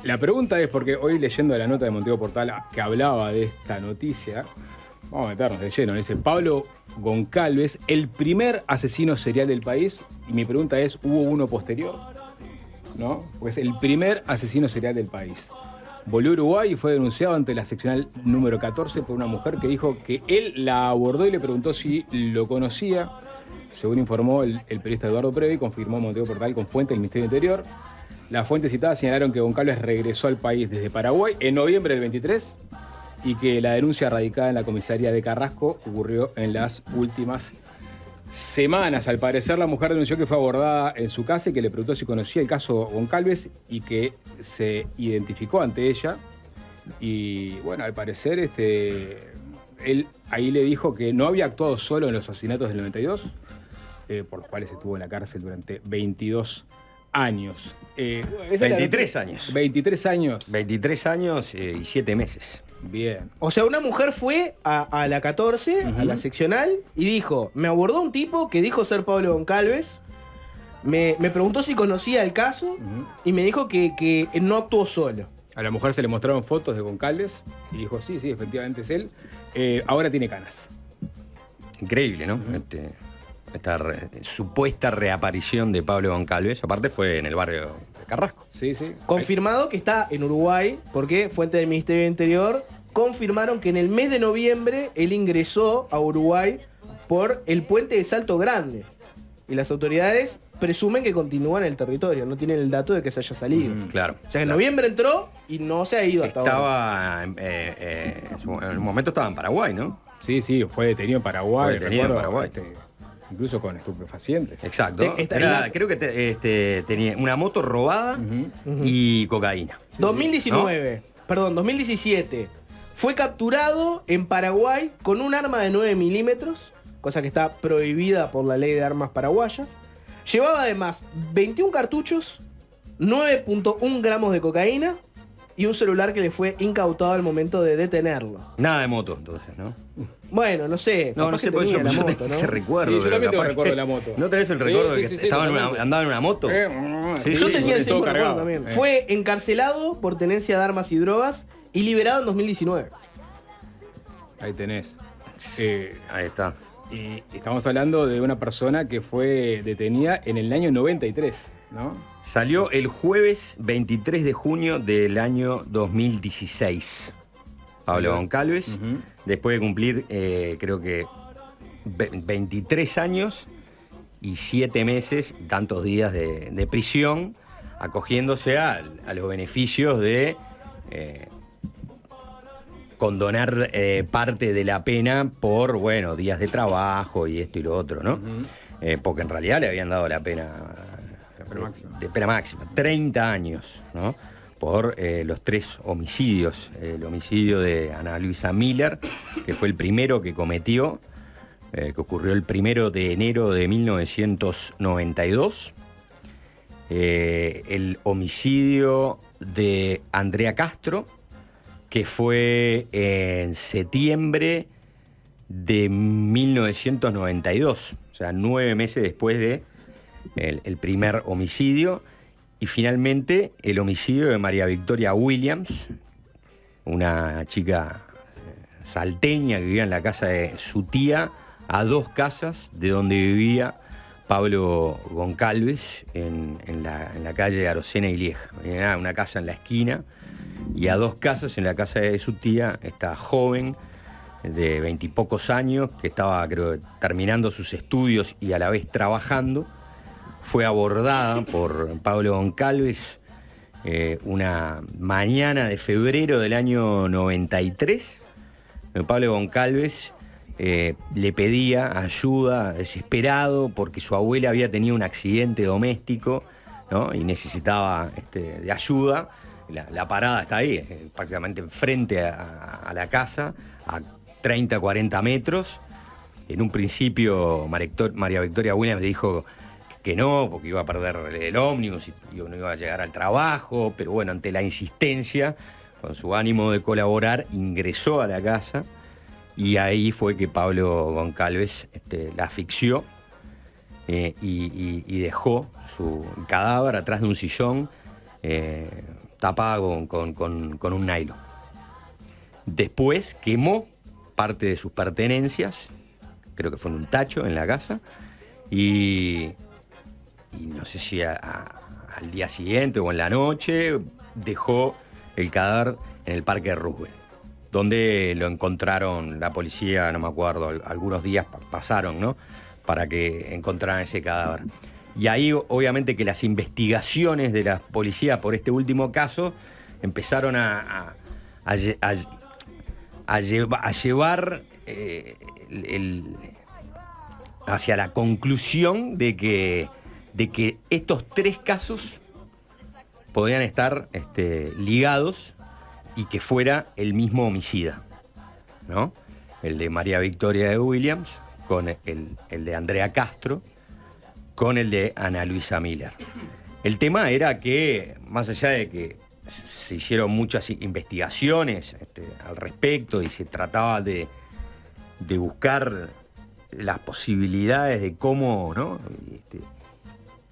La pregunta es, porque hoy leyendo la nota de Montego Portal que hablaba de esta noticia, vamos a meternos de lleno, dice Pablo Goncalves, el primer asesino serial del país, y mi pregunta es, ¿hubo uno posterior? ¿No? Pues el primer asesino serial del país. Volvió a Uruguay y fue denunciado ante la seccional número 14 por una mujer que dijo que él la abordó y le preguntó si lo conocía. Según informó el periodista Eduardo Previ, confirmó Montego Portal con fuente del Ministerio del Interior. Las fuentes citadas señalaron que Goncalves regresó al país desde Paraguay en noviembre del 23 y que la denuncia radicada en la comisaría de Carrasco ocurrió en las últimas semanas. Al parecer, la mujer denunció que fue abordada en su casa y que le preguntó si conocía el caso Goncalves y que se identificó ante ella. Y bueno, al parecer, él ahí le dijo que no había actuado solo en los asesinatos del 92, por los cuales estuvo en la cárcel durante 22 años. 23 años. 23 años. 23 años y 7 meses. Bien. O sea, una mujer fue a la 14, a la seccional, y dijo, me abordó un tipo que dijo ser Pablo Goncalves, me preguntó si conocía el caso, y me dijo que no actuó solo. A la mujer se le mostraron fotos de Goncalves y dijo, sí, efectivamente es él. Ahora tiene canas. Increíble, ¿no? Esta supuesta reaparición de Pablo Goncalves, aparte fue en el barrio de Carrasco. Sí. Confirmado que está en Uruguay, porque fuentes del Ministerio del Interior confirmaron que en el mes de noviembre él ingresó a Uruguay por el puente de Salto Grande. Y las autoridades presumen que continúa en el territorio, no tienen el dato de que se haya salido. Claro. O sea, en noviembre entró y no se ha ido hasta ahora. En un momento estaba en Paraguay, ¿no? Sí, fue detenido en Paraguay. Fue detenido en Paraguay. Incluso con estupefacientes. Exacto. Creo que tenía una moto robada y cocaína. 2019, ¿no? Perdón, 2017. Fue capturado en Paraguay con un arma de 9 milímetros, cosa que está prohibida por la ley de armas paraguaya. Llevaba además 21 cartuchos, 9.1 gramos de cocaína y un celular que le fue incautado al momento de detenerlo. Nada de moto, entonces, ¿no? Bueno, no sé. No sé, por eso yo tengo ese recuerdo. Sí, yo también tengo recuerdo de la moto. ¿No tenés el recuerdo de que andaba en una moto? Yo tenía ese mismo recuerdo también. Fue encarcelado por tenencia de armas y drogas y liberado en 2019. Ahí tenés. Ahí está. Y estamos hablando de una persona que fue detenida en el año 93, ¿no? Salió el jueves 23 de junio del año 2016. Pablo Goncalves, después de cumplir, creo que 23 años y 7 meses, tantos días de prisión, acogiéndose a los beneficios de condonar parte de la pena por, días de trabajo y esto y lo otro, ¿no? Porque en realidad le habían dado la pena de pena máxima, 30 años, ¿no? Por los 3 homicidios. El homicidio de Ana Luisa Miller, que fue el primero que cometió, que ocurrió el 1 de enero de 1992. El homicidio de Andrea Castro, que fue en septiembre de 1992, o sea, 9 meses después de el primer homicidio. Y finalmente el homicidio de María Victoria Williams, una chica salteña que vivía en la casa de su tía, a 2 casas de donde vivía Pablo Goncalves, en la calle Arocena y Lieja. Era una casa en la esquina, y a 2 casas en la casa de su tía, esta joven de 20 y pocos años, que estaba, creo, terminando sus estudios y a la vez trabajando, fue abordada por Pablo Goncalves una mañana de febrero del año 93. Pablo Goncalves le pedía ayuda desesperado porque su abuela había tenido un accidente doméstico, ¿no? Y necesitaba de ayuda. La parada está ahí, prácticamente enfrente a la casa, a 30, 40 metros. En un principio María Victoria Williams le dijo que no, porque iba a perder el ómnibus y no iba a llegar al trabajo, pero bueno, ante la insistencia, con su ánimo de colaborar, ingresó a la casa y ahí fue que Pablo Goncalves la asfixió y dejó su cadáver atrás de un sillón tapada con un nylon. Después quemó parte de sus pertenencias, creo que fue en un tacho en la casa, y no sé si al día siguiente o en la noche dejó el cadáver en el Parque de Roosevelt, donde lo encontraron la policía, no me acuerdo, algunos días pasaron, ¿no?, para que encontraran ese cadáver. Y ahí, obviamente, que las investigaciones de la policía por este último caso empezaron a llevar hacia la conclusión de que estos 3 casos podían estar ligados y que fuera el mismo homicida, ¿no? El de María Victoria de Williams con el de Andrea Castro con el de Ana Luisa Miller. El tema era que, más allá de que se hicieron muchas investigaciones al respecto y se trataba de buscar las posibilidades de cómo, ¿no?,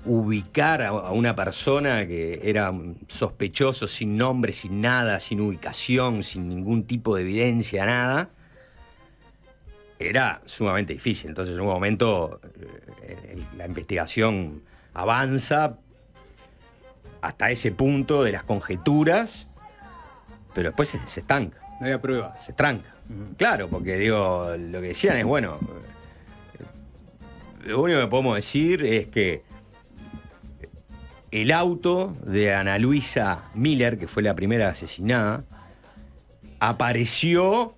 ubicar a una persona que era sospechoso, sin nombre, sin nada, sin ubicación, sin ningún tipo de evidencia, nada, era sumamente difícil. Entonces, en un momento, la investigación avanza hasta ese punto de las conjeturas, pero después se estanca. No había pruebas. Se tranca. Claro, porque digo, lo que decían es, bueno, lo único que podemos decir es que el auto de Ana Luisa Miller, que fue la primera asesinada, apareció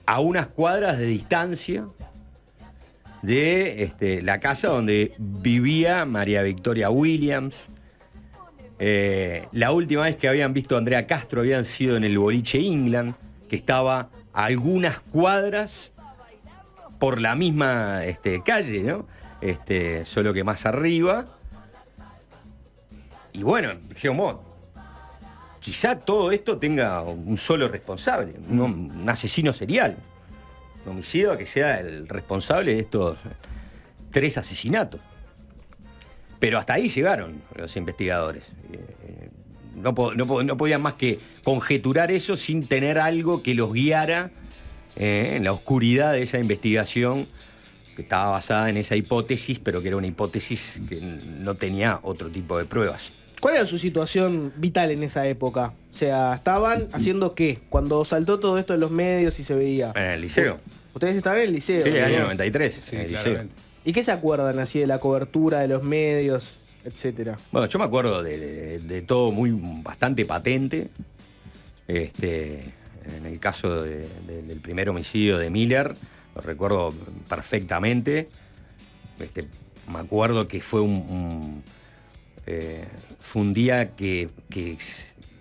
a unas cuadras de distancia de la casa donde vivía María Victoria Williams. La última vez que habían visto a Andrea Castro habían sido en el boliche England, que estaba a algunas cuadras por la misma calle, ¿no? Solo que más arriba. Y bueno, dijimos, quizá todo esto tenga un solo responsable, un asesino serial, un homicidio que sea el responsable de estos 3 asesinatos. Pero hasta ahí llegaron los investigadores. No podían más que conjeturar eso sin tener algo que los guiara en la oscuridad de esa investigación, que estaba basada en esa hipótesis, pero que era una hipótesis que no tenía otro tipo de pruebas. ¿Cuál era su situación vital en esa época? O sea, ¿estaban haciendo qué? Cuando saltó todo esto de los medios y se veía. En el liceo. ¿Ustedes estaban en el liceo? Sí, en el año ¿no? 93, Sí, en el liceo. claramente. ¿Y qué se acuerdan así de la cobertura de los medios, etcétera? Bueno, yo me acuerdo de todo bastante patente. En el caso del primer homicidio de Miller, lo recuerdo perfectamente. Me acuerdo que fue un día que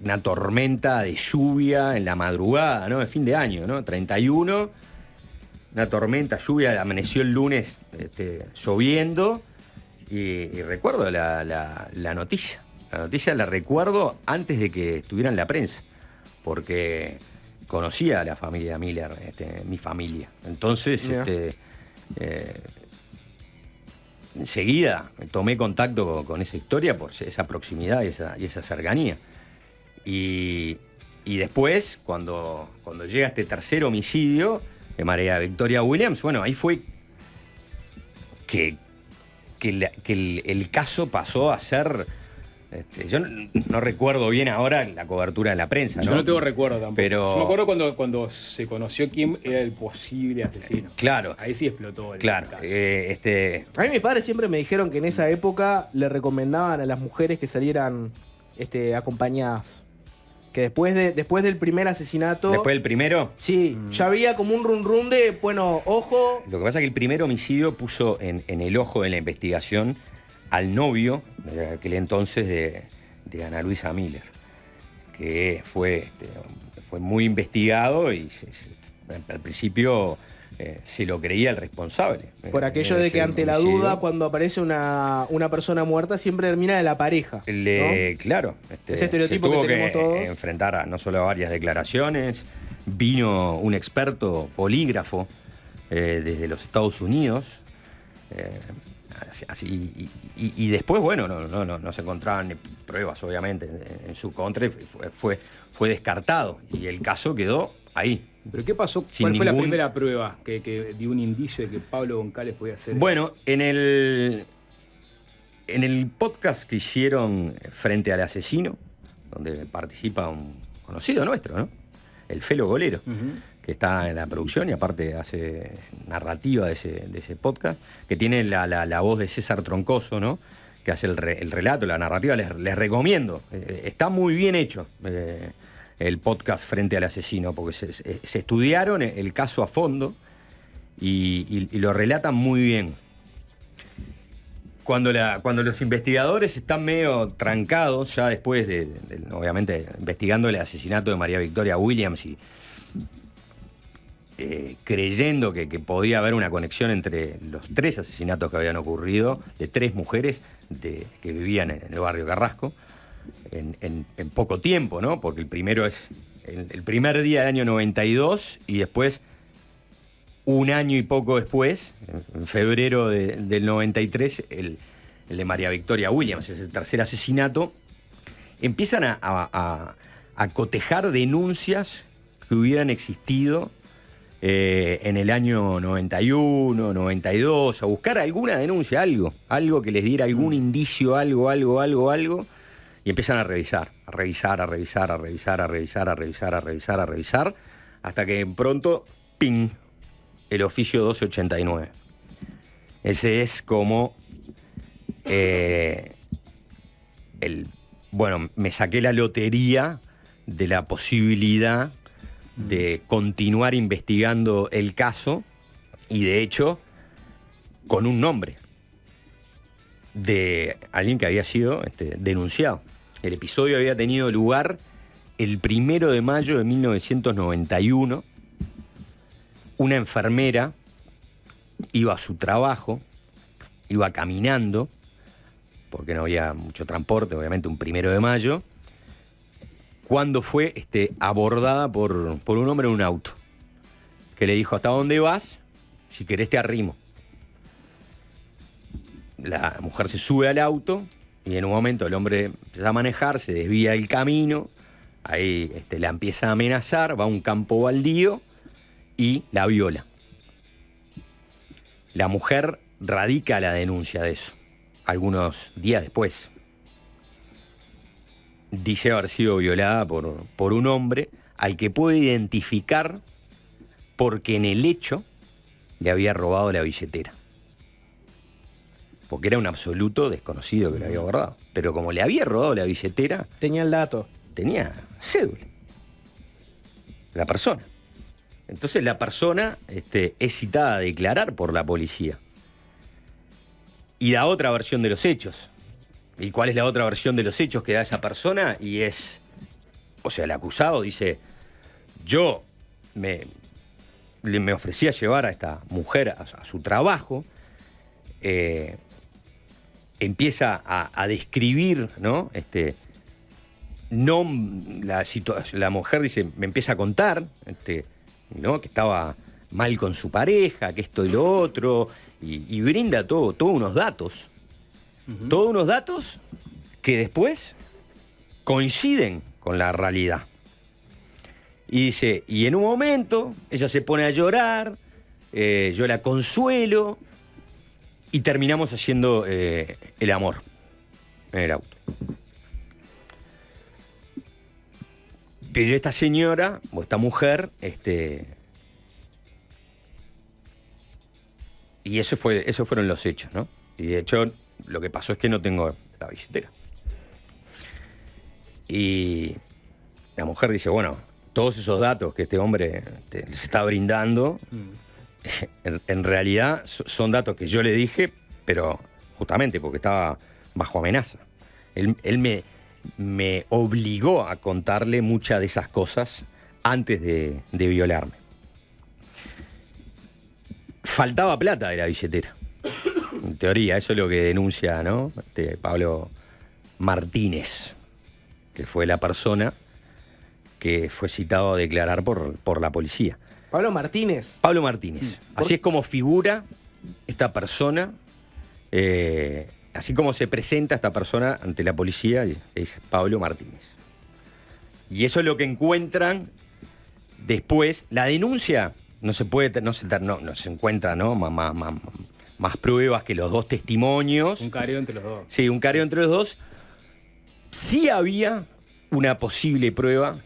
una tormenta de lluvia en la madrugada, ¿no?, de fin de año, ¿no? 31, una tormenta, lluvia, amaneció el lunes lloviendo, y recuerdo la noticia. La noticia la recuerdo antes de que estuviera en la prensa, porque conocía a la familia Miller, mi familia. Entonces, enseguida tomé contacto con esa historia por esa proximidad y esa cercanía. Y después, cuando llega este tercer homicidio de María Victoria Williams, bueno, ahí fue que el caso pasó a ser... yo no recuerdo bien ahora la cobertura de la prensa, ¿no? Yo no tengo recuerdo tampoco. Pero... Yo me acuerdo cuando se conoció quién era el posible asesino. Claro. Ahí sí explotó el Claro. caso. A mí mis padres siempre me dijeron que en esa época le recomendaban a las mujeres que salieran acompañadas. Que después del primer asesinato... Después del primero... Sí, ya había como un run de, bueno, ojo... Lo que pasa es que el primer homicidio puso en el ojo de la investigación al novio de aquel entonces de Ana Luisa Miller, que fue muy investigado y al principio se lo creía el responsable. Por aquello de que ante la duda, cuando aparece una persona muerta, siempre termina de la pareja, ¿no? Claro. Ese estereotipo se tuvo que tenemos todos. enfrentar no solo a varias declaraciones, vino un experto polígrafo desde los Estados Unidos, Y después, bueno, no se encontraban pruebas, obviamente, en su contra. Fue descartado. Y el caso quedó ahí. ¿Pero qué pasó? Sin ¿Cuál fue la ningún- primera prueba que dio un indicio de que Pablo Goncalves podía hacer? Bueno, en el podcast que hicieron Frente al Asesino, donde participa un conocido nuestro, ¿no? El Felo Golero, que está en la producción y aparte hace narrativa de ese podcast, que tiene la voz de César Troncoso, ¿no? Que hace el relato, la narrativa. Les recomiendo. Está muy bien hecho el podcast Frente al Asesino, porque se estudiaron el caso a fondo y lo relatan muy bien. Cuando los investigadores están medio trancados, ya después obviamente, investigando el asesinato de María Victoria Williams y creyendo que podía haber una conexión entre los 3 asesinatos que habían ocurrido, de 3 mujeres que vivían en el barrio Carrasco, en poco tiempo, ¿no? Porque el primero es el primer día del año 92 y después, un año y poco después, en febrero del 93, el de María Victoria Williams, es el tercer asesinato. Empiezan a cotejar denuncias que hubieran existido en el año 91, 92, a buscar alguna denuncia, algo que les diera algún indicio, algo, y empiezan a revisar, hasta que pronto, ¡ping!, el oficio 1289. Ese es como bueno, me saqué la lotería de la posibilidad de continuar investigando el caso y de hecho con un nombre de alguien que había sido denunciado. El episodio había tenido lugar el 1 de mayo de 1991. Una enfermera iba a su trabajo, iba caminando, porque no había mucho transporte, obviamente un 1 de mayo, cuando fue abordada por un hombre en un auto, que le dijo: ¿hasta dónde vas? Si querés te arrimo. La mujer se sube al auto y en un momento el hombre empieza a manejar, se desvía del camino, ahí la empieza a amenazar, va a un campo baldío y la viola. La mujer radica la denuncia de eso, algunos días después. Dice haber sido violada por un hombre al que puede identificar porque en el hecho le había robado la billetera. Porque era un absoluto desconocido que le había abordado. Pero como le había robado la billetera, Tenía el dato. tenía cédula. La persona. Entonces la persona es citada a declarar por la policía. Y da otra versión de los hechos. ¿Y cuál es la otra versión de los hechos que da esa persona? Y es, o sea, el acusado dice: yo me ofrecí a llevar a esta mujer a su trabajo. Empieza a describir, ¿no? La mujer dice, me empieza a contar, ¿no? Que estaba mal con su pareja, que esto y lo otro, y brinda todos unos datos. Todos unos datos que después coinciden con la realidad. Y dice, y en un momento ella se pone a llorar, yo la consuelo y terminamos haciendo el amor en el auto. Pero esta señora, o esta mujer, y esos fueron los hechos, ¿no? Y de hecho, lo que pasó es que no tengo la billetera. Y la mujer dice, bueno, todos esos datos que este hombre les está brindando, en realidad son datos que yo le dije, pero justamente porque estaba bajo amenaza. Él me obligó a contarle muchas de esas cosas antes de violarme. Faltaba plata de la billetera. En teoría, eso es lo que denuncia, ¿no? Pablo Martínez, que fue la persona que fue citado a declarar por la policía. Pablo Martínez. Pablo Martínez. Así es como figura esta persona Así como se presenta esta persona ante la policía, es Pablo Martínez. Y eso es lo que encuentran después. La denuncia no se encuentra, ¿no? Más pruebas que los dos testimonios. Un careo entre los dos. Sí, un careo entre los dos. Sí había una posible prueba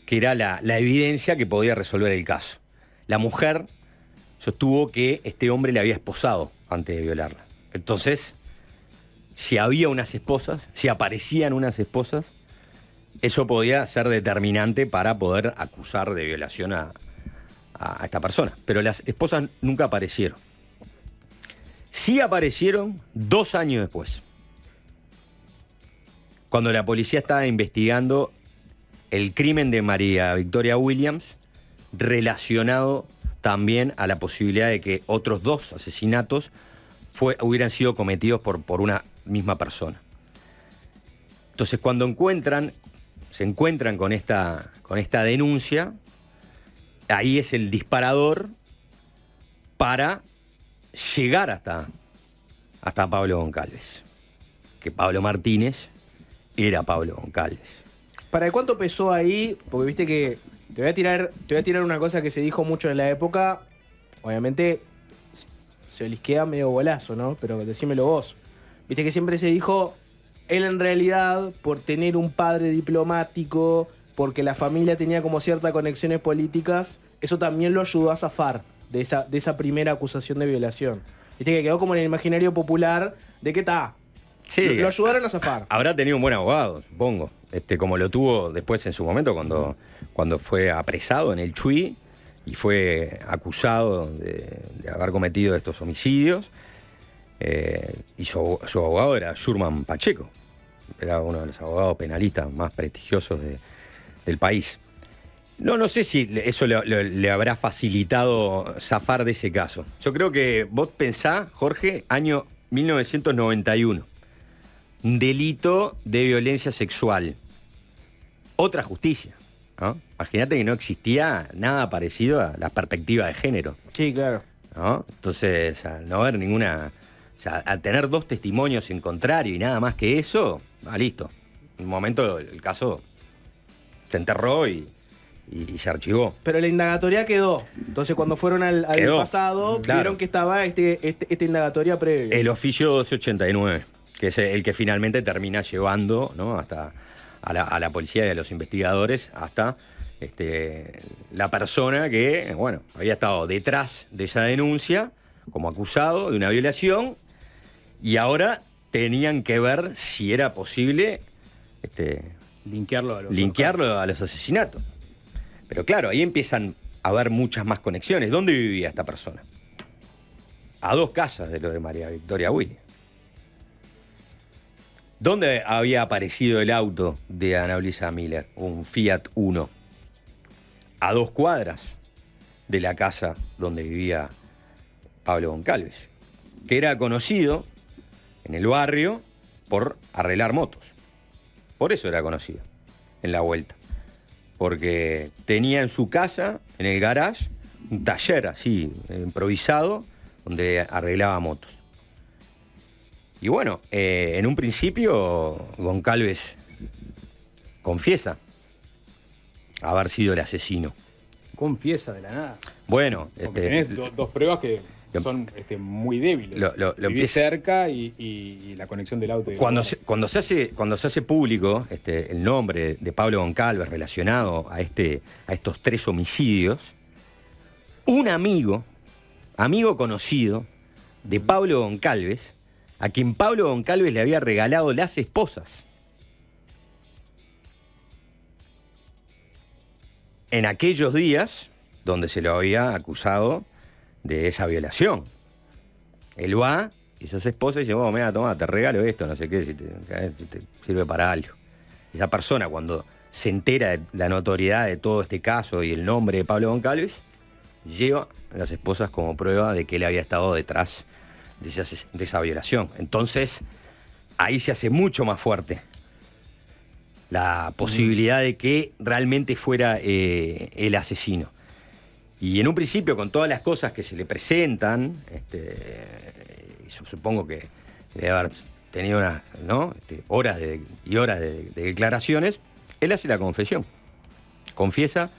que era la evidencia que podía resolver el caso. La mujer sostuvo que este hombre le había esposado antes de violarla. Entonces, si había unas esposas, si aparecían unas esposas, eso podía ser determinante para poder acusar de violación a esta persona. Pero las esposas nunca aparecieron. Sí aparecieron 2 años después, cuando la policía estaba investigando el crimen de María Victoria Williams, relacionado también a la posibilidad de que otros 2 asesinatos hubieran sido cometidos por una misma persona. Entonces, cuando se encuentran con esta denuncia, ahí es el disparador para llegar hasta Pablo Goncalves. Que Pablo Martínez era Pablo Goncalves. ¿Para cuánto pesó ahí? Porque viste que te voy a tirar una cosa que se dijo mucho en la época. Obviamente se olisquea medio golazo, ¿no? Pero decímelo vos. Viste que siempre se dijo, él en realidad, por tener un padre diplomático, porque la familia tenía como ciertas conexiones políticas, eso también lo ayudó a zafar de esa primera acusación de violación. Viste que quedó como en el imaginario popular de que está. Sí, lo ayudaron a zafar. Habrá tenido un buen abogado, supongo. Como lo tuvo después en su momento cuando fue apresado en el Chuy y fue acusado de haber cometido estos homicidios. Y su abogado era Schurman Pacheco. Era uno de los abogados penalistas más prestigiosos del país. No sé si eso le habrá facilitado zafar de ese caso. Yo creo que vos pensá, Jorge, año 1991. Un delito de violencia sexual. Otra justicia, ¿no? Imagínate que no existía nada parecido a la perspectiva de género. Sí, claro. ¿No? Entonces, al no haber ninguna... O sea, al tener 2 testimonios en contrario y nada más que eso, listo. En un momento el caso se enterró y se archivó. Pero la indagatoria quedó. Entonces, cuando fueron al pasado, claro, vieron que estaba esta indagatoria previa. El oficio 1289, que es el que finalmente termina llevando, ¿no? hasta a la policía y a los investigadores hasta la persona que, bueno, había estado detrás de esa denuncia como acusado de una violación y ahora tenían que ver si era posible linkearlo a los asesinatos. Pero claro, ahí empiezan a haber muchas más conexiones. ¿Dónde vivía esta persona? A 2 casas de lo de María Victoria Williams. ¿Dónde había aparecido el auto de Ana Luisa Miller? Un Fiat Uno. A 2 cuadras de la casa donde vivía Pablo Goncalves, que era conocido en el barrio por arreglar motos. Por eso era conocido en la vuelta. Porque tenía en su casa, en el garage, un taller así, improvisado, donde arreglaba motos. Y bueno, en un principio Goncalves confiesa haber sido el asesino. Confiesa de la nada. Bueno, porque tenés 2 pruebas que son muy débiles. Viví cerca y la conexión del auto. Cuando se hace público el nombre de Pablo Goncalves relacionado a estos 3 homicidios, un amigo conocido de Pablo Goncalves, a quien Pablo Goncalves le había regalado las esposas en aquellos días donde se lo había acusado de esa violación. Él va y esas esposas dicen, mira, toma, te regalo esto, no sé qué, si te sirve para algo. Esa persona, cuando se entera de la notoriedad de todo este caso y el nombre de Pablo Goncalves, lleva a las esposas como prueba de que él había estado detrás de esa violación. Entonces, ahí se hace mucho más fuerte la posibilidad de que realmente fuera el asesino. Y en un principio, con todas las cosas que se le presentan, supongo que de haber tenido horas y horas de declaraciones, él hace la confesión. Confiesa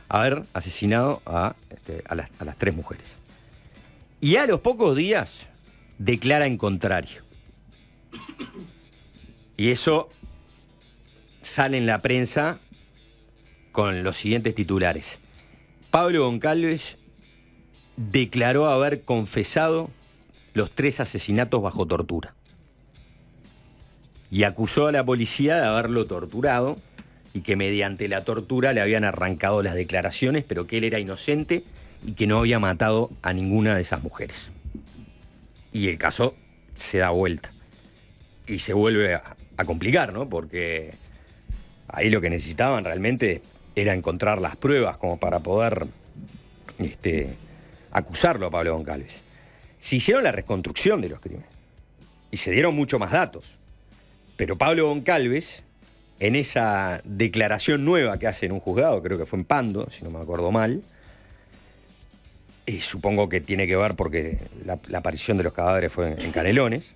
haber asesinado a las 3 mujeres. Y a los pocos días declara en contrario. Y eso sale en la prensa con los siguientes titulares. Pablo Goncalves declaró haber confesado los 3 asesinatos bajo tortura. Y acusó a la policía de haberlo torturado y que mediante la tortura le habían arrancado las declaraciones, pero que él era inocente y que no había matado a ninguna de esas mujeres. Y el caso se da vuelta. Y se vuelve a complicar, ¿no? Porque ahí lo que necesitaban realmente era encontrar las pruebas como para poder acusarlo a Pablo Goncalves. Se hicieron la reconstrucción de los crímenes y se dieron mucho más datos. Pero Pablo Goncalves, en esa declaración nueva que hace en un juzgado, creo que fue en Pando, si no me acuerdo mal, y supongo que tiene que ver porque la aparición de los cadáveres fue en Canelones,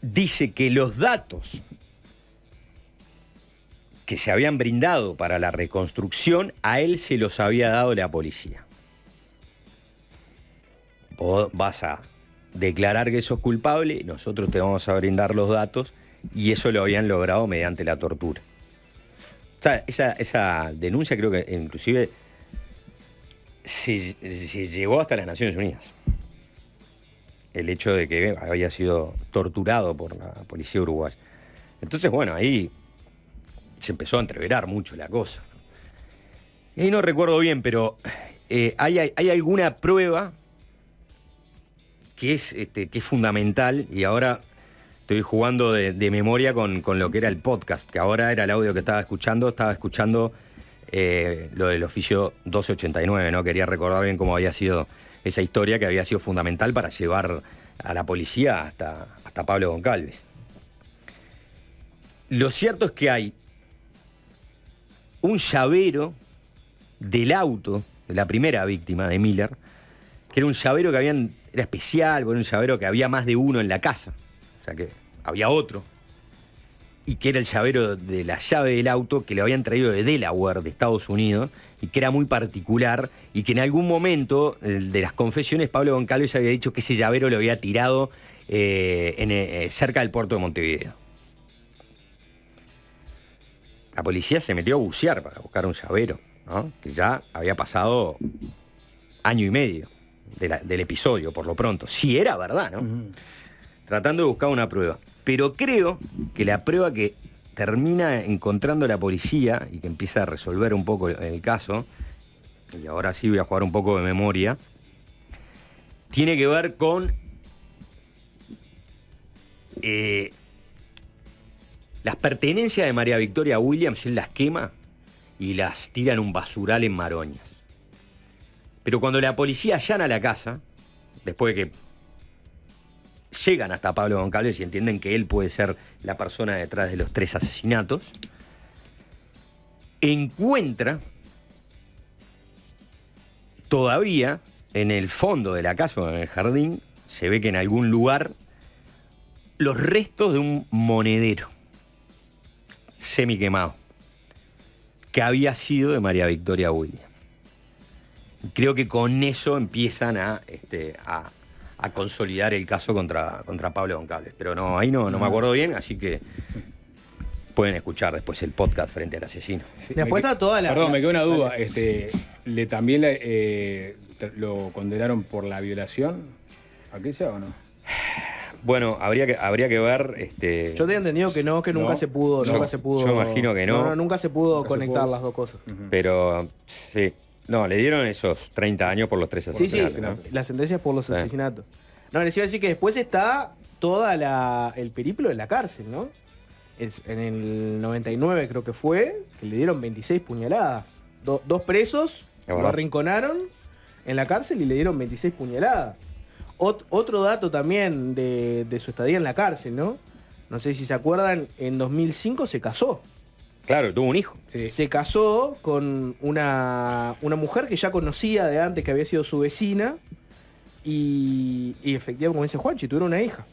dice que los datos que se habían brindado para la reconstrucción, a él se los había dado la policía. Vos vas a declarar que sos culpable, nosotros te vamos a brindar los datos, y eso lo habían logrado mediante la tortura. O sea, esa denuncia creo que inclusive se llegó hasta las Naciones Unidas. El hecho de que había sido torturado por la policía uruguaya. Entonces, bueno, ahí se empezó a entreverar mucho la cosa. Y ahí no recuerdo bien, pero hay alguna prueba que es fundamental, y ahora estoy jugando de memoria con lo que era el podcast, que ahora era el audio que estaba escuchando lo del oficio 1289, ¿no? Quería recordar bien cómo había sido esa historia, que había sido fundamental para llevar a la policía hasta Pablo Goncalves. Lo cierto es que hay un llavero del auto de la primera víctima de Miller, que era un llavero que era especial, era un llavero que había más de uno en la casa, o sea que había otro, y que era el llavero de la llave del auto que le habían traído de Delaware, de Estados Unidos, y que era muy particular, y que en algún momento de las confesiones Pablo Goncalves había dicho que ese llavero lo había tirado cerca del puerto de Montevideo. La policía se metió a bucear para buscar un llavero, ¿no? Que ya había pasado 1 año y medio del episodio, por lo pronto. Si era verdad, ¿no? Tratando de buscar una prueba. Pero creo que la prueba que termina encontrando la policía y que empieza a resolver un poco el caso, y ahora sí voy a jugar un poco de memoria, tiene que ver con las pertenencias de María Victoria Williams. Él las quema y las tira en un basural en Maroñas. Pero cuando la policía allana la casa, después de que llegan hasta Pablo Goncalves y entienden que él puede ser la persona detrás de los 3 asesinatos, encuentra todavía en el fondo de la casa o en el jardín, se ve que en algún lugar, los restos de un monedero semi-quemado que había sido de María Victoria Williams. Creo que con eso empiezan a consolidar el caso contra Pablo Goncalves. Pero no, ahí no me acuerdo bien, así que pueden escuchar después el podcast Frente al Asesino. Sí, después está toda la... Perdón, me quedó una duda. ¿También lo condenaron por la violación aquella o no? Bueno, habría que ver. Yo tenía entendido que no, que nunca se pudo. Nunca se pudo. Yo imagino que no. Nunca se pudo conectar las dos cosas. Pero sí. No, le dieron esos 30 años por los 3 asesinatos. Sí, ¿no? Las sentencias por los asesinatos. No, les iba a decir que después está el periplo de la cárcel, ¿no? En el 99 creo que fue, que le dieron 26 puñaladas. 2 presos lo arrinconaron en la cárcel y le dieron 26 puñaladas. Otro dato también de su estadía en la cárcel, ¿no? No sé si se acuerdan, en 2005 se casó. Claro, tuvo un hijo. Sí. Se casó con una mujer que ya conocía de antes, que había sido su vecina, y efectivamente, como dice Juanchi, tuvieron una hija.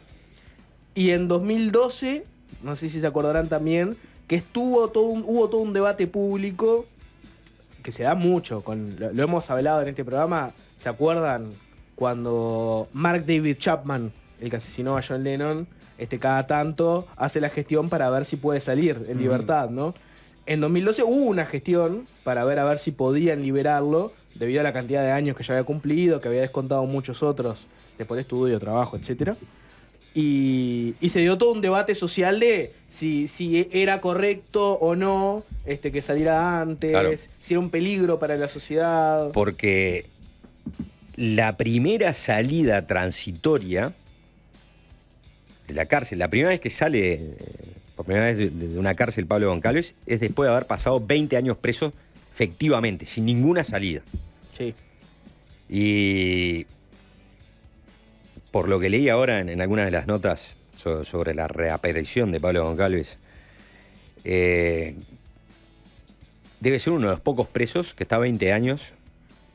Y en 2012, no sé si se acordarán también, que hubo todo un debate público que se da mucho, lo hemos hablado en este programa, ¿se acuerdan? Cuando Mark David Chapman, el que asesinó a John Lennon, cada tanto hace la gestión para ver si puede salir en libertad, ¿no? En 2012 hubo una gestión para ver a ver si podían liberarlo, debido a la cantidad de años que ya había cumplido, que había descontado muchos otros de por estudio, trabajo, etc. Y se dio todo un debate social de si era correcto o no que saliera antes, claro, si era un peligro para la sociedad. Porque la primera salida transitoria de la cárcel, la primera vez que sale por primera vez de una cárcel Pablo Goncalves, es después de haber pasado 20 años preso efectivamente, sin ninguna salida. Sí. Y por lo que leí ahora en algunas de las notas sobre la reaparición de Pablo Goncalves, debe ser uno de los pocos presos que está 20 años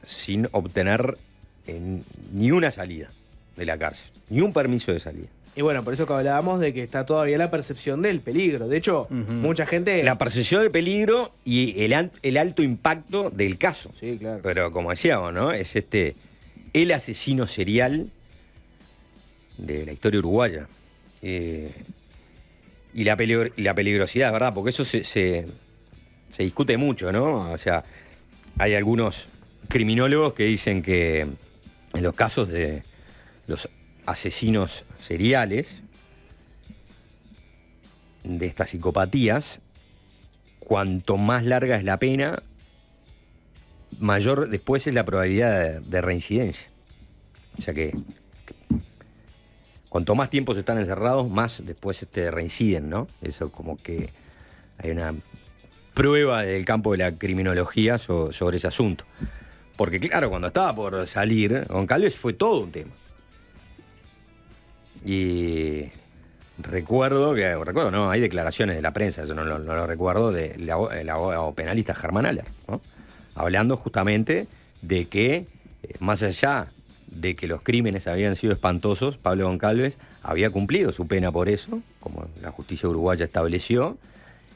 sin obtener ni una salida de la cárcel, ni un permiso de salida. Y bueno, por eso que hablábamos de que está todavía la percepción del peligro. De hecho, mucha gente... La percepción del peligro y el alto impacto del caso. Sí, claro. Pero como decíamos, ¿no? Es el asesino serial de la historia uruguaya. Y la peligrosidad, ¿verdad? Porque eso se discute mucho, ¿no? O sea, hay algunos criminólogos que dicen que en los casos de los asesinos seriales, de estas psicopatías, cuanto más larga es la pena, mayor después es la probabilidad de reincidencia. O sea que cuanto más tiempo se están encerrados, más después reinciden, ¿no? Eso como que hay una prueba del campo de la criminología sobre ese asunto. Porque claro, cuando estaba por salir, Goncalves fue todo un tema. Y recuerdo, no, hay declaraciones de la prensa, yo no lo recuerdo, del abogado penalista Germán Aller, ¿no? Hablando justamente de que, más allá de que los crímenes habían sido espantosos, Pablo Goncalves había cumplido su pena por eso, como la justicia uruguaya estableció,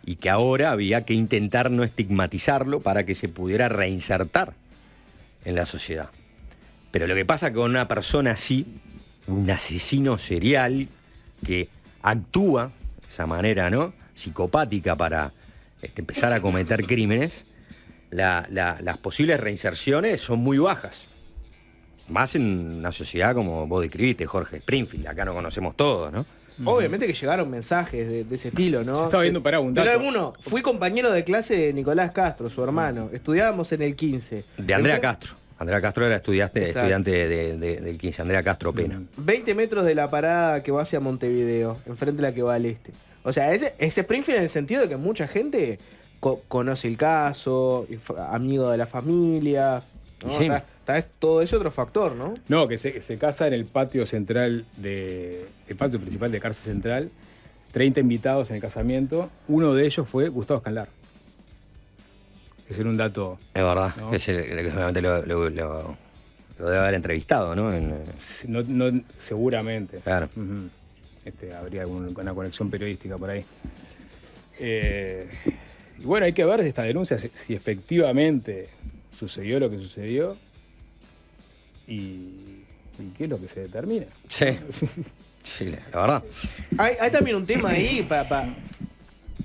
y que ahora había que intentar no estigmatizarlo para que se pudiera reinsertar en la sociedad. Pero lo que pasa con una persona así, un asesino serial que actúa de esa manera, ¿no?, psicopática para empezar a cometer crímenes, las posibles reinserciones son muy bajas. Más en una sociedad como vos describiste, Jorge Springfield, acá no conocemos todos, ¿no? Obviamente que llegaron mensajes de ese estilo, ¿no? Se estaba viendo para un dato. Pero alguno, fui compañero de clase de Nicolás Castro, su hermano. Estudiábamos en el 15. De Andrea Castro. Andrea Castro era estudiante del 15, Andrea Castro Pena. 20 metros de la parada que va hacia Montevideo, enfrente de la que va al este. O sea, ese Springfield en el sentido de que mucha gente conoce el caso, amigo de las familias, ¿no? Sí. Está todo ese otro factor, ¿no? No, que se casa en el patio central el patio principal de Cárcel Central. 30 invitados en el casamiento. Uno de ellos fue Gustavo Escanlar. Ese era un dato. Es verdad, ¿no? Que seguramente lo debe haber entrevistado, ¿no? No, seguramente. Claro. Uh-huh. Habría una conexión periodística por ahí. Y bueno, hay que ver de esta denuncia si efectivamente sucedió lo que sucedió y qué es lo que se determina. Sí, sí, la verdad. Hay también un tema ahí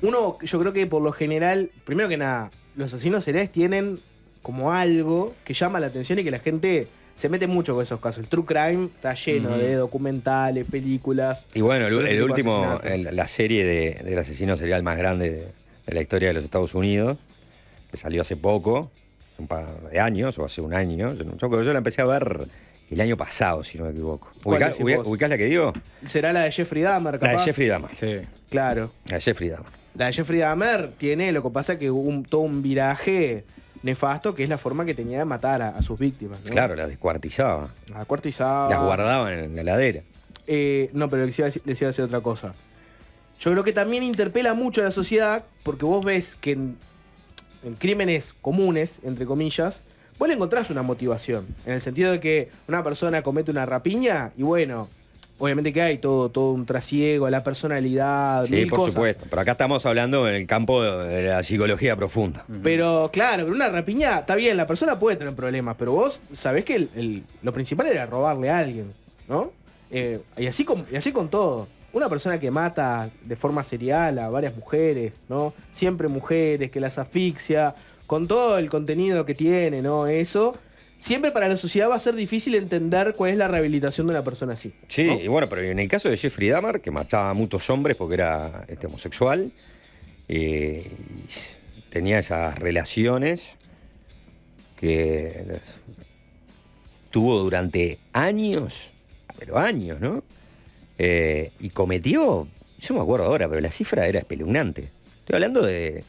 uno, yo creo que por lo general, primero que nada, los asesinos seriales tienen como algo que llama la atención y que la gente se mete mucho con esos casos. El true crime está lleno de documentales, películas. Y bueno, el último, la serie del asesino serial más grande de la historia de los Estados Unidos, que salió hace poco, un par de años, o hace un año. Yo la empecé a ver el año pasado, si no me equivoco. ¿Ubicás la que digo? ¿Será la de Jeffrey Dahmer, capaz? La de Jeffrey Dahmer. Sí. Claro. La de Jeffrey Dahmer. La de Jeffrey Dahmer tiene, lo que pasa que hubo todo un viraje nefasto, que es la forma que tenía de matar a sus víctimas, ¿no? Claro, las descuartizaba. Las cuartizaba. Las guardaba en la heladera. No, pero les iba a decir otra cosa. Yo creo que también interpela mucho a la sociedad, porque vos ves que en crímenes comunes, entre comillas, vos le encontrás una motivación. En el sentido de que una persona comete una rapiña y bueno, obviamente que hay todo un trasiego, la personalidad, Sí, mil por cosas. supuesto. Pero acá estamos hablando en el campo de la psicología profunda. Pero claro, pero una rapiña, está bien, la persona puede tener problemas, pero vos sabés que lo principal era robarle a alguien, ¿no? Y así con todo. Una persona que mata de forma serial a varias mujeres, ¿no? Siempre mujeres, que las asfixia, con todo el contenido que tiene, ¿no? Eso, siempre para la sociedad va a ser difícil entender cuál es la rehabilitación de una persona así. Sí, ¿no? y bueno, pero en el caso de Jeffrey Dahmer, que mataba a muchos hombres porque era homosexual, y tenía esas relaciones que tuvo durante años, pero años, ¿no? Y cometió, yo me acuerdo ahora, pero la cifra era espeluznante. Estoy hablando de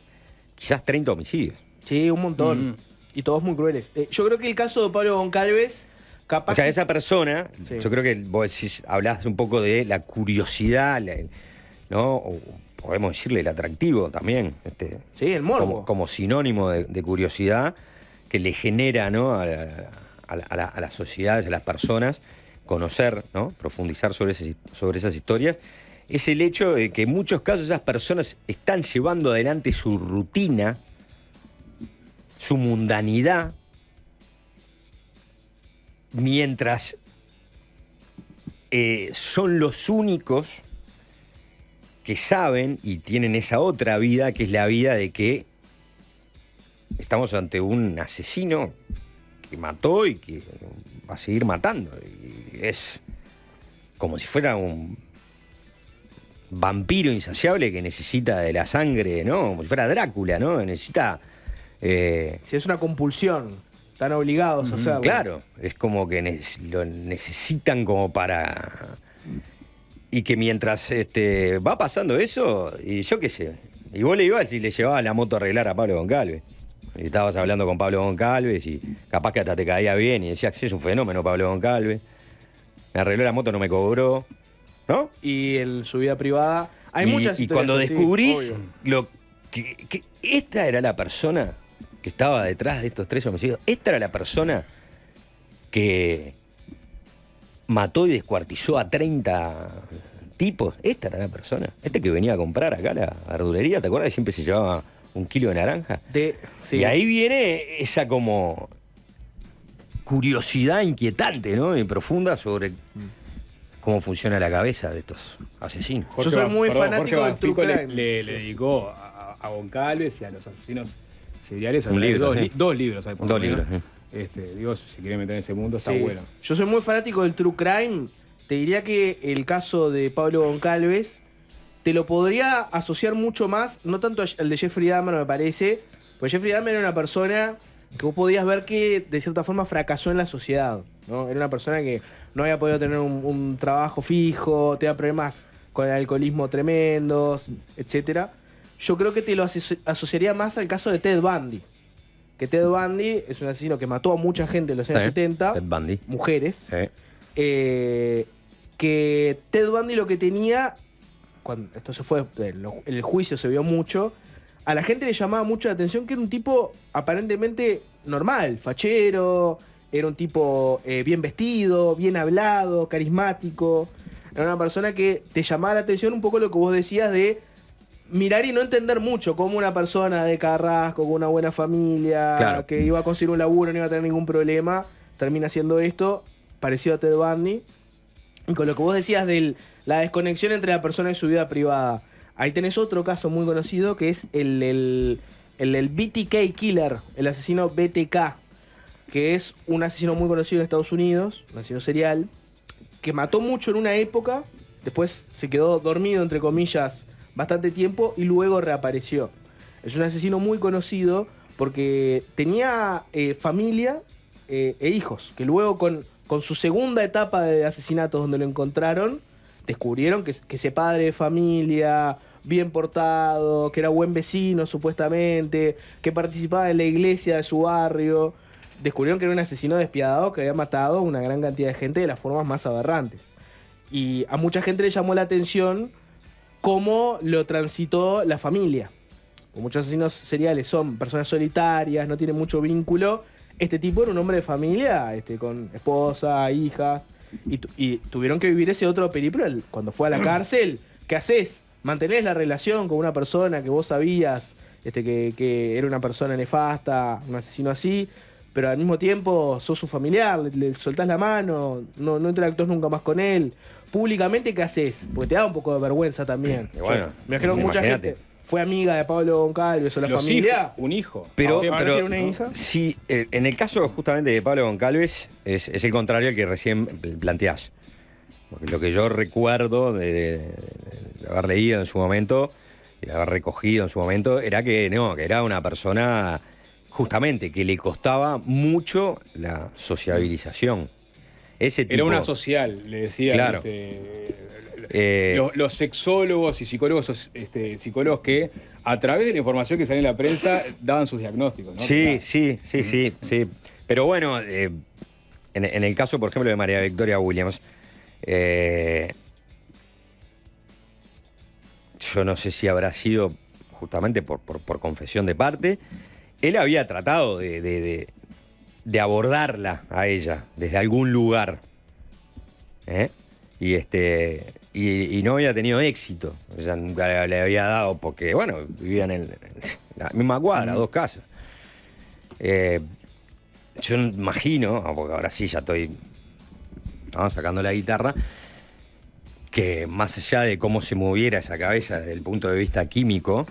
quizás 30 homicidios. Sí, un montón. Y todos muy crueles. Yo creo que el caso de Pablo Goncalves, capaz O sea, que- esa persona, Sí. yo creo que vos decís, hablás un poco de la curiosidad, ¿no? O podemos decirle el atractivo también. Sí, el morbo. Como sinónimo de curiosidad que le genera, ¿no? a las sociedades, a las personas, conocer, ¿no? Profundizar sobre esas historias. Es el hecho de que en muchos casos esas personas están llevando adelante su rutina, su mundanidad, mientras son los únicos que saben y tienen esa otra vida, que es la vida de que estamos ante un asesino que mató y que va a seguir matando. Y es como si fuera un vampiro insaciable que necesita de la sangre, ¿no? Como si fuera Drácula, ¿no? Necesita... Si es una compulsión, están obligados a hacerlo. Claro, es como que lo necesitan como para... Y que mientras va pasando eso, y yo qué sé, y vos le ibas y le llevabas la moto a arreglar a Pablo Goncalves. Y estabas hablando con Pablo Goncalves y capaz que hasta te caía bien y decías, sí, es un fenómeno Pablo Goncalves. Me arregló la moto, no me cobró, ¿no? Y en su vida privada hay muchas Y historias cuando así, descubrís obvio. lo que esta era la persona que estaba detrás de estos 3 homicidios, esta era la persona que mató y descuartizó a 30 tipos, esta era la persona. Este que venía a comprar acá la verdulería, ¿te acuerdas que siempre se llevaba 1 kilo de naranja? Sí. Y ahí viene esa como curiosidad inquietante, ¿no? Y profunda sobre cómo funciona la cabeza de estos asesinos. Yo soy muy fanático Jorge del true Banfico crime. le dedicó a Goncalves y a los asesinos seriales Un libro, sí. dos libros. Hay por Dos lo menos. libros, Digo, si quieren meter en ese mundo, está Sí. bueno. Yo soy muy fanático del true crime. Te diría que el caso de Pablo Goncalves te lo podría asociar mucho más, no tanto al de Jeffrey Dahmer, me parece, porque Jeffrey Dahmer era una persona que vos podías ver que de cierta forma fracasó en la sociedad, ¿no? Era una persona que no había podido tener un trabajo fijo, tenía problemas con el alcoholismo tremendos, etc. Yo creo que te lo asociaría más al caso de Ted Bundy. Que Ted Bundy es un asesino que mató a mucha gente en los años Sí, 70, Ted Bundy. mujeres. Sí. Que Ted Bundy lo que tenía, cuando esto se fue, el juicio se vio mucho, a la gente le llamaba mucho la atención que era un tipo aparentemente normal, fachero, era un tipo bien vestido, bien hablado, carismático. Era una persona que te llamaba la atención un poco lo que vos decías de mirar y no entender mucho cómo una persona de Carrasco, con una buena familia, Claro. que iba a conseguir un laburo, no iba a tener ningún problema, termina haciendo esto, parecido a Ted Bundy. Y con lo que vos decías de la desconexión entre la persona y su vida privada. Ahí tenés otro caso muy conocido que es el BTK Killer, el asesino BTK, que es un asesino muy conocido en Estados Unidos, un asesino serial, que mató mucho en una época, después se quedó dormido, entre comillas, bastante tiempo y luego reapareció. Es un asesino muy conocido porque tenía familia e hijos, que luego con su segunda etapa de asesinatos donde lo encontraron, descubrieron que ese padre de familia, bien portado, que era buen vecino supuestamente, que participaba en la iglesia de su barrio, descubrieron que era un asesino despiadado que había matado a una gran cantidad de gente de las formas más aberrantes. Y a mucha gente le llamó la atención cómo lo transitó la familia. Muchos asesinos seriales son personas solitarias, no tienen mucho vínculo. este tipo era un hombre de familia, con esposa, hijas, y tuvieron que vivir ese otro periplo cuando fue a la cárcel. ¿Qué haces? ¿Mantenés la relación con una persona que vos sabías que era una persona nefasta, un asesino así, pero al mismo tiempo sos su familiar, le soltás la mano, no interactúas nunca más con él? Públicamente, ¿qué haces? Porque te da un poco de vergüenza también. Y bueno, me imagino que mucha imagínate. gente fue amiga de Pablo Goncalves o la Los familia. hijos, un hijo. Pero, ¿Ahora tiene una hija? sí, en el caso justamente de Pablo Goncalves es el contrario al que recién planteás. Porque lo que yo recuerdo de haber leído en su momento y de haber recogido en su momento era que era una persona justamente que le costaba mucho la sociabilización. Ese tipo, Era una social, le decían. Claro. Los sexólogos y psicólogos, psicólogos que a través de la información que salía en la prensa daban sus diagnósticos, ¿no? Sí. Pero bueno, en el caso, por ejemplo, de María Victoria Williams, yo no sé si habrá sido justamente por confesión de parte. Él había tratado de abordarla a ella desde algún lugar. Y no había tenido éxito. Ella nunca le había dado porque, bueno, vivían en la misma cuadra, 2 casas. Yo imagino, porque ahora sí ya estoy sacando la guitarra, que más allá de cómo se moviera esa cabeza desde el punto de vista químico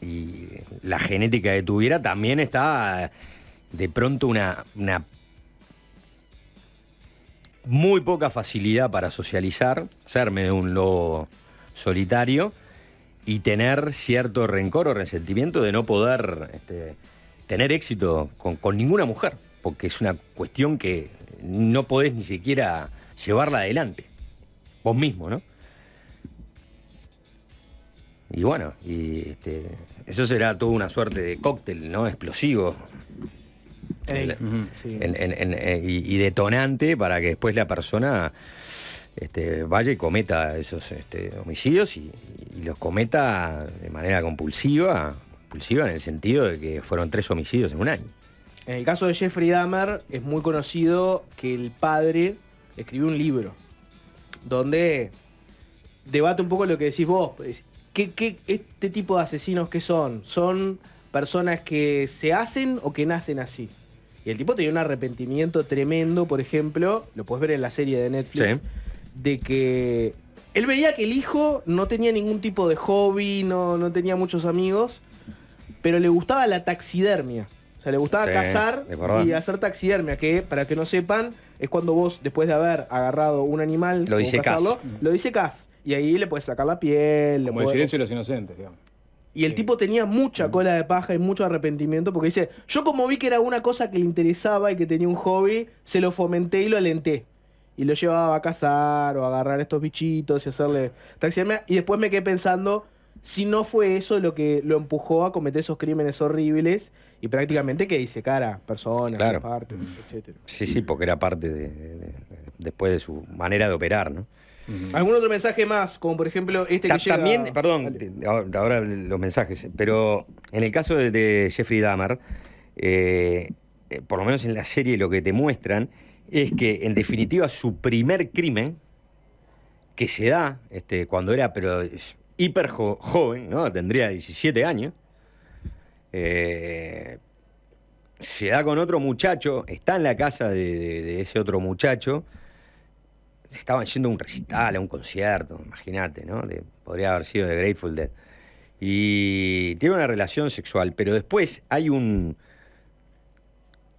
y la genética que tuviera, también está de pronto una muy poca facilidad para socializar, ser medio un lobo solitario y tener cierto rencor o resentimiento de no poder tener éxito con ninguna mujer, porque es una cuestión que no podés ni siquiera llevarla adelante, vos mismo, ¿no? Y bueno, eso será toda una suerte de cóctel, ¿no? Explosivo. Sí. Y detonante para que después la persona vaya y cometa esos homicidios y los cometa de manera compulsiva en el sentido de que fueron 3 homicidios en un año. En el caso de Jeffrey Dahmer es muy conocido que el padre escribió un libro donde debate un poco lo que decís vos. ¿Qué este tipo de asesinos qué son? ¿Son personas que se hacen o que nacen así? Y el tipo tenía un arrepentimiento tremendo, por ejemplo, lo puedes ver en la serie de Netflix, Sí. de que él veía que el hijo no tenía ningún tipo de hobby, no tenía muchos amigos, pero le gustaba la taxidermia. O sea, le gustaba Sí, cazar es verdad. y hacer taxidermia, que, para que no sepan, es cuando vos, después de haber agarrado un animal, Lo o disecás. lo disecás. Y ahí le puedes sacar la piel. Como el silencio de los inocentes, digamos. Y el tipo tenía mucha cola de paja y mucho arrepentimiento porque dice, yo como vi que era una cosa que le interesaba y que tenía un hobby, se lo fomenté y lo alenté. Y lo llevaba a cazar o a agarrar estos bichitos y hacerle taxidermia. Y después me quedé pensando si no fue eso lo que lo empujó a cometer esos crímenes horribles y prácticamente que disecar a personas, Claro. partes, etc. Sí, porque era parte después de su manera de operar, ¿no? ¿Algún otro mensaje más? Como por ejemplo este que llega... También, perdón, Dale. ahora los mensajes, pero en el caso de Jeffrey Dahmer, por lo menos en la serie lo que te muestran es que en definitiva su primer crimen, que se da cuando era pero hiper joven, ¿no? Tendría 17 años, se da con otro muchacho, está en la casa de ese otro muchacho. Se estaban yendo a un recital, a un concierto, imagínate, ¿no? Podría haber sido de Grateful Dead. Y tiene una relación sexual, pero después hay un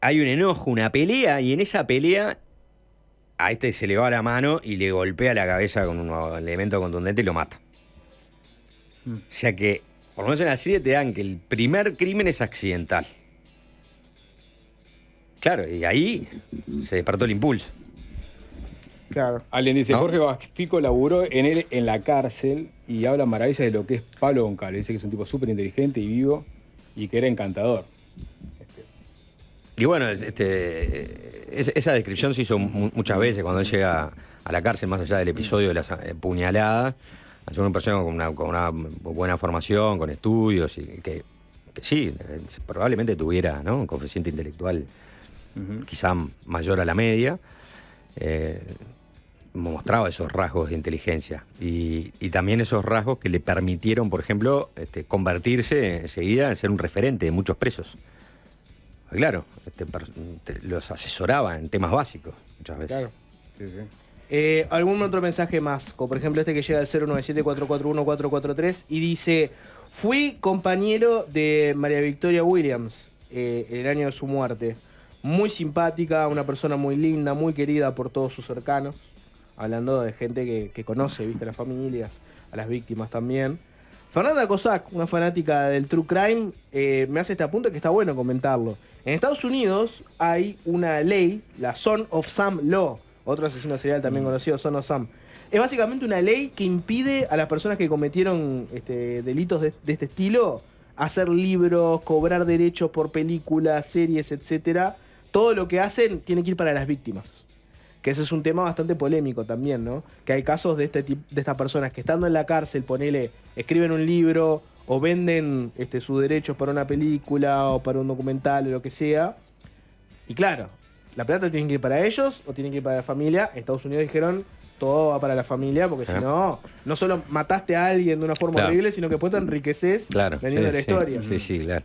enojo, una pelea, y en esa pelea a se le va la mano y le golpea la cabeza con un elemento contundente y lo mata. O sea que, por lo menos en la serie te dan que el primer crimen es accidental. Claro, y ahí se despertó el impulso. Claro. Alguien dice, ¿No? Jorge Bafico laburó en la cárcel y habla maravillas de lo que es Pablo Goncalves. Dice que es un tipo súper inteligente y vivo y que era encantador. Y bueno, esa descripción se hizo muchas veces cuando él llega a la cárcel, más allá del episodio de las puñaladas. Es una persona con una buena formación, con estudios, y que que sí, probablemente tuviera, ¿no?, un coeficiente intelectual quizá mayor a la media, mostraba esos rasgos de inteligencia y también esos rasgos que le permitieron, por ejemplo, convertirse enseguida en ser un referente de muchos presos. Claro, los asesoraba en temas básicos muchas veces. Claro. Sí, sí. ¿Algún otro mensaje más? Como por ejemplo este que llega al 097-441-443 y dice: fui compañero de María Victoria Williams el año de su muerte. Muy simpática, una persona muy linda, muy querida por todos sus cercanos. Hablando de gente que conoce, viste, a las familias, a las víctimas también. Fernanda Cossack, una fanática del True Crime, me hace este apunte que está bueno comentarlo. En Estados Unidos hay una ley, la Son of Sam Law, otro asesino serial también conocido, Son of Sam. Es básicamente una ley que impide a las personas que cometieron delitos de este estilo hacer libros, cobrar derechos por películas, series, etcétera. Todo lo que hacen tiene que ir para las víctimas. Que ese es un tema bastante polémico también, ¿no? Que hay casos de estas personas que estando en la cárcel, ponele, escriben un libro o venden sus derechos para una película o para un documental o lo que sea. Y claro, la plata tiene que ir para ellos o tiene que ir para la familia. En Estados Unidos dijeron, todo va para la familia, porque si no, no solo mataste a alguien de una forma horrible, sino que después te enriqueces vendiendo la historia. Sí, claro.